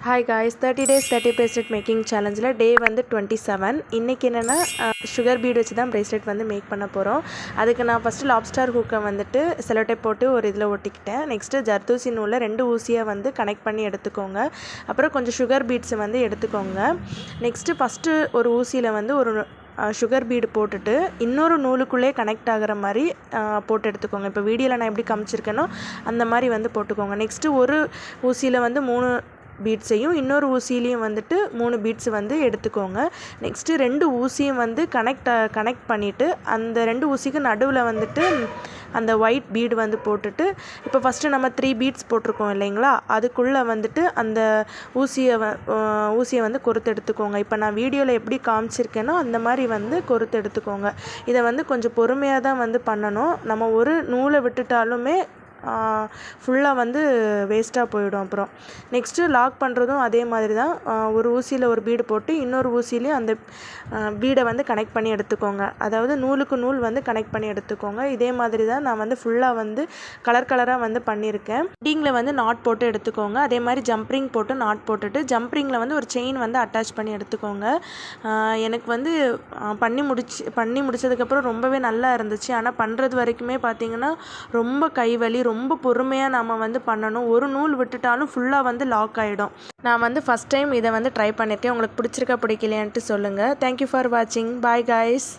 Hi guys 30 days 30 bracelet making சேலஞ்சில் day வந்து 27. இன்றைக்கி என்னென்னா சுகர் பீட் வச்சு தான் bracelet வந்து மேக் பண்ண போகிறோம். அதுக்கு நான் ஃபஸ்ட்டு லாப்ஸ்டார் ஹூக்கை வந்துட்டு செலோடேப் போட்டு ஒரு இதில் ஒட்டிக்கிட்டேன். நெக்ஸ்ட்டு ஜர்தோசி நூலில் 2 ஊசியை வந்து கனெக்ட் பண்ணி எடுத்துக்கோங்க. அப்புறம் கொஞ்சம் சுகர் பீட்ஸை வந்து எடுத்துக்கோங்க. நெக்ஸ்ட்டு ஃபஸ்ட்டு ஒரு ஊசியில் வந்து ஒரு சுகர் பீடு போட்டுட்டு இன்னொரு நூலுக்குள்ளே கனெக்ட் ஆகிற மாதிரி போட்டு எடுத்துக்கோங்க. இப்போ வீடியோவில் நான் எப்படி காமிச்சிருக்கேனோ அந்த மாதிரி வந்து போட்டுக்கோங்க. நெக்ஸ்ட்டு ஒரு ஊசியில் வந்து 3 பீட்ஸையும் இன்னொரு ஊசியிலையும் வந்துட்டு 3 பீட்ஸ் வந்து எடுத்துக்கோங்க. நெக்ஸ்ட்டு 2 ஊசியும் வந்து கனெக்ட் பண்ணிவிட்டு அந்த 2 ஊசிக்கு நடுவில் வந்துட்டு அந்த ஒயிட் பீடு வந்து போட்டுட்டு இப்போ ஃபஸ்ட்டு நம்ம 3 பீட்ஸ் போட்டிருக்கோம் இல்லைங்களா, அதுக்குள்ளே வந்துட்டு அந்த ஊசியை வந்து கொறுத்து எடுத்துக்கோங்க. இப்போ நான் வீடியோவில் எப்படி காமிச்சிருக்கேனோ அந்த மாதிரி வந்து கொறுத்து எடுத்துக்கோங்க. இதை வந்து கொஞ்சம் பொறுமையாக தான் வந்து பண்ணணும். நம்ம ஒரு நூலை விட்டுட்டாலுமே ஃபுல்லாக வந்து வேஸ்ட்டாக போயிடும். அப்புறம் நெக்ஸ்ட்டு லாக் பண்ணுறதும் அதே மாதிரி தான். ஒரு ஊசியில் ஒரு பீடு போட்டு இன்னொரு ஊசியிலையும் அந்த பீடை வந்து கனெக்ட் பண்ணி எடுத்துக்கோங்க. அதாவது நூலுக்கு நூல் வந்து கனெக்ட் பண்ணி எடுத்துக்கோங்க. இதே மாதிரி தான் நான் வந்து ஃபுல்லாக வந்து கலராக வந்து பண்ணியிருக்கேன். எண்டிங்கில் வந்து நாட் போட்டு எடுத்துக்கோங்க. அதே மாதிரி ஜம்ப்ரிங் போட்டு நாட் போட்டுட்டு ஜம்ப்ரிங்கில் வந்து ஒரு செயின் வந்து அட்டாச் பண்ணி எடுத்துக்கோங்க. எனக்கு வந்து பண்ணி முடிச்சதுக்கப்புறம் ரொம்பவே நல்லா இருந்துச்சு. ஆனால் பண்ணுறது வரைக்குமே பார்த்திங்கன்னா ரொம்ப கைவலி, ரொம்ப பொறுமையாக நம்ம வந்து பண்ணணும். ஒரு நூல் விட்டுட்டாலும் ஃபுல்லாக வந்து லாக் ஆகிடும். நான் வந்து ஃபஸ்ட் டைம் இதை வந்து ட்ரை பண்ணியிருக்கேன். உங்களுக்கு பிடிச்சிருக்கா பிடிக்கலையான்ட்டு சொல்லுங்கள். தேங்க்யூ ஃபார் வாட்சிங். Bye guys.